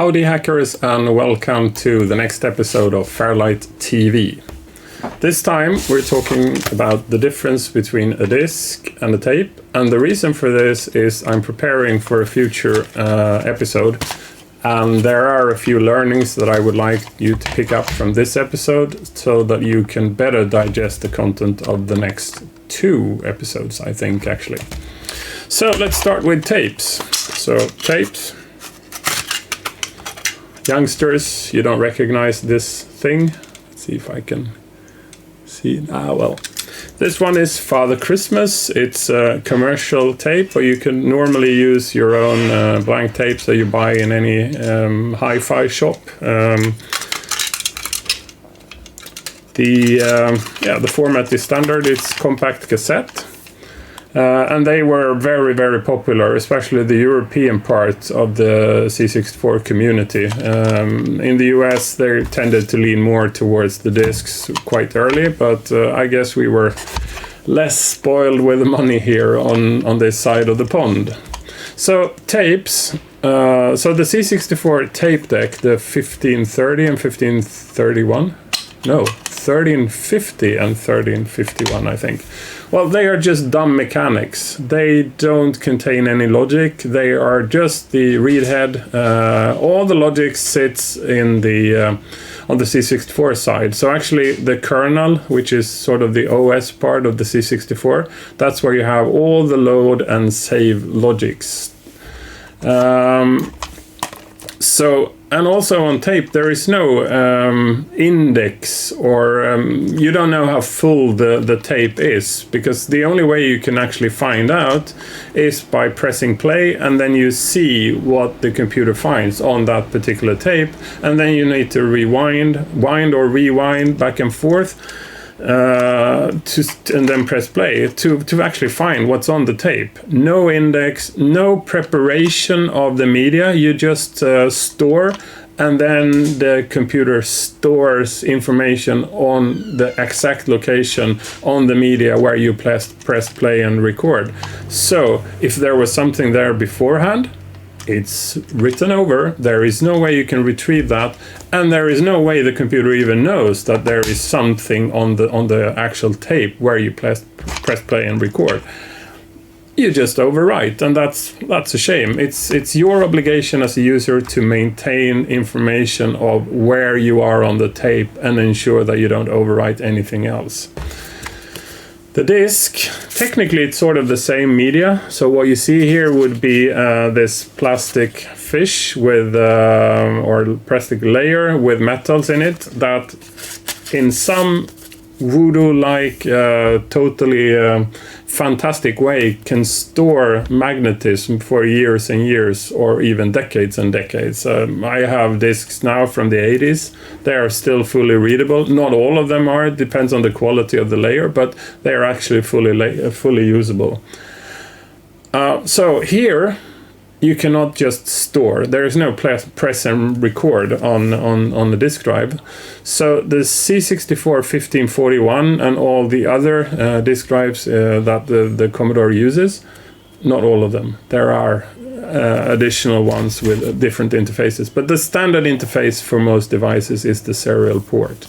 Howdy hackers, and welcome to the next episode of FairLight TV. This time we're talking about the difference between a disc and a tape, and the reason for this is I'm preparing for a future episode, and there are a few learnings that I would like you to pick up from this episode so that you can better digest the content of the next two episodes, I think, actually. So let's start with tapes. So tapes. Youngsters, you don't recognize this thing. Let's see if I can see. Well, this one is Father Christmas. It's a commercial tape, but you can normally use your own blank tapes that you buy in any hi-fi shop. The format is standard. It's compact cassette. And they were very, very popular, especially the European part of the C64 community. In the US, they tended to lean more towards the discs quite early, but I guess we were less spoiled with money here on this side of the pond. So tapes. So the C64 tape deck, the 1530 and 1531. No, 1350 and 1351, I think. Well, they are just dumb mechanics. They don't contain any logic. They are just the read head. All the logic sits in the on the C64 side. So actually the kernel, which is sort of the OS part of the C64, that's where you have all the load and save logics. And also on tape, there is no index, or you don't know how full the tape is, because the only way you can actually find out is by pressing play, and then you see what the computer finds on that particular tape, and then you need to wind or rewind back and forth, and then press play to actually find what's on the tape. No index, no preparation of the media. You just store, and then the computer stores information on the exact location on the media where you press play and record. So if there was something there beforehand, it's written over. There is no way you can retrieve that, and there is no way the computer even knows that there is something on the actual tape where you press play and record. You just overwrite, and that's a shame. It's your obligation as a user to maintain information of where you are on the tape and ensure that you don't overwrite anything else. The disc, technically it's sort of the same media. So what you see here would be this plastic fish with, or plastic layer with metals in it that in some voodoo-like, totally fantastic way can store magnetism for years and years, or even decades and decades. I have discs now from the 80s. They are still fully readable. Not all of them are. It depends on the quality of the layer, but they are actually fully usable. So here you cannot just store. There is no press and record on the disk drive. So the C64 1541 and all the other disk drives that the Commodore uses, not all of them. There are additional ones with different interfaces, but the standard interface for most devices is the serial port.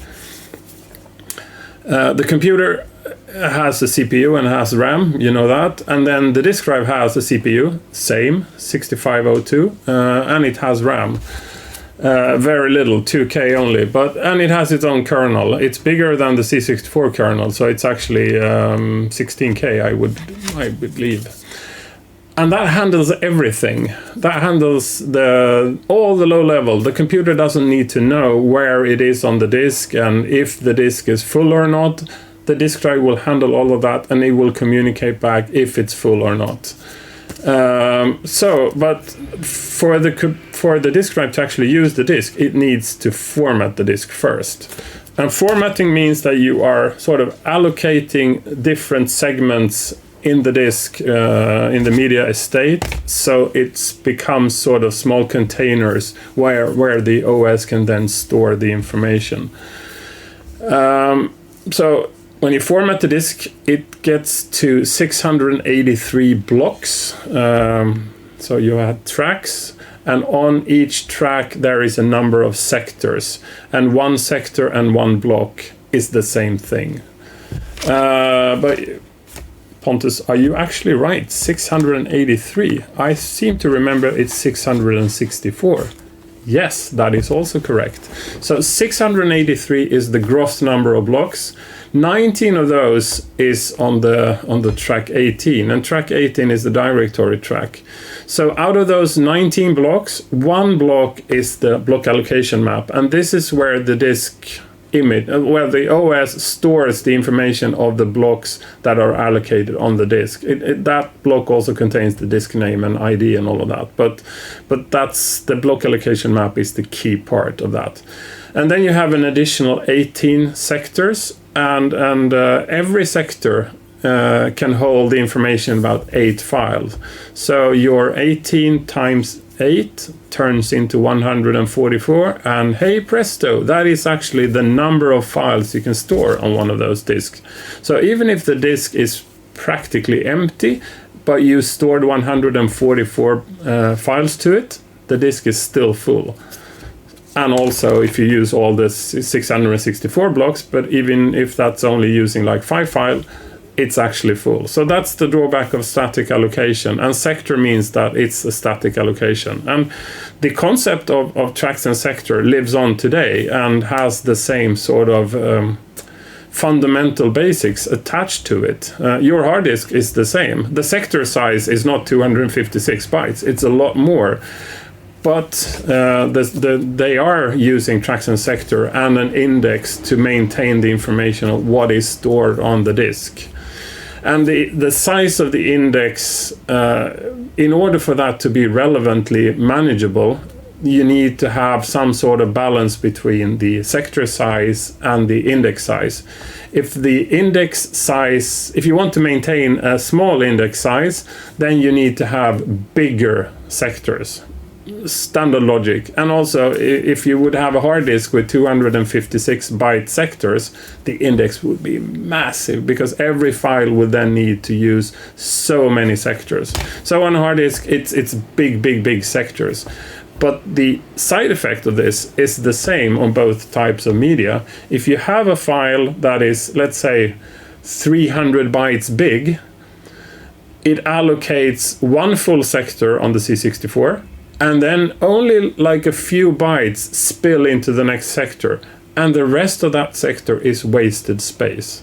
The computer has a CPU and has RAM, you know that, and then the disk drive has a CPU, same, 6502, and it has RAM. Very little, 2K only, and it has its own kernel. It's bigger than the C64 kernel, so it's actually 16K, I believe. And that handles everything. That handles all the low level. The computer doesn't need to know where it is on the disk and if the disk is full or not. The disk drive will handle all of that, and it will communicate back if it's full or not. But for the disk drive to actually use the disk, it needs to format the disk first. And formatting means that you are sort of allocating different segments in the disk, in the media estate, so it becomes sort of small containers where the OS can then store the information. So when you format the disk, it gets to 683 blocks. So you have tracks, and on each track there is a number of sectors, and one sector and one block is the same thing. But Pontus, are you actually right? 683. I seem to remember it's 664. Yes, that is also correct. So 683 is the gross number of blocks. 19 of those is on the track 18, and track 18 is the directory track. So out of those 19 blocks, one block is the block allocation map, and this is where the disk image, where the OS stores the information of the blocks that are allocated on the disk. That block also contains the disk name and ID and all of that, but that's the block allocation map is the key part of that. And then you have an additional 18 sectors, and every sector can hold the information about 8 files. So your 18 times 8 turns into 144, and hey presto, that is actually the number of files you can store on one of those disks. So even if the disk is practically empty, but you stored 144 files to it, the disk is still full. And also if you use all the 664 blocks, but even if that's only using like 5 files, it's actually full. So that's the drawback of static allocation, and sector means that it's a static allocation. And the concept of tracks and sector lives on today and has the same sort of fundamental basics attached to it. Your hard disk is the same. The sector size is not 256 bytes, it's a lot more. But they are using tracks and sector and an index to maintain the information of what is stored on the disk. And the size of the index, in order for that to be relevantly manageable, you need to have some sort of balance between the sector size and the index size. If the index size, if you want to maintain a small index size, then you need to have bigger sectors. Standard logic. And also if you would have a hard disk with 256 byte sectors, the index would be massive, because every file would then need to use so many sectors. So on a hard disk it's big sectors. But the side effect of this is the same on both types of media. If you have a file that is, let's say, 300 bytes big, it allocates one full sector on the C64, and then only like a few bytes spill into the next sector, and the rest of that sector is wasted space.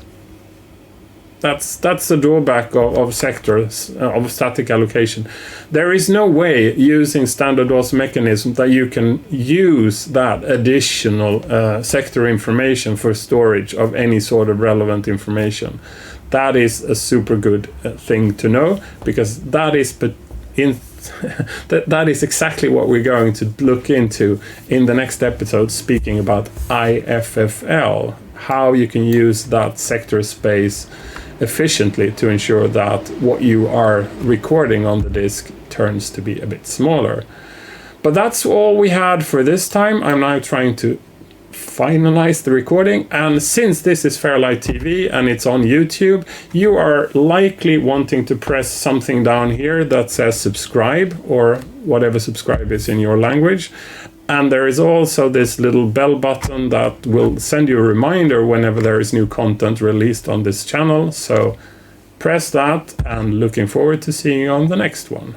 That's the drawback of sectors, of static allocation. There is no way using standard DOS mechanism that you can use that additional sector information for storage of any sort of relevant information. That is a super good thing to know, because that is that is exactly what we're going to look into in the next episode, speaking about IFFL, how you can use that sector space efficiently to ensure that what you are recording on the disk turns to be a bit smaller. But that's all we had for this time. I'm now trying to finalize the recording, and since this is FairLight TV and it's on YouTube, you are likely wanting to press something down here that says subscribe, or whatever subscribe is in your language. And there is also this little bell button that will send you a reminder whenever there is new content released on this channel. So press that, and looking forward to seeing you on the next one.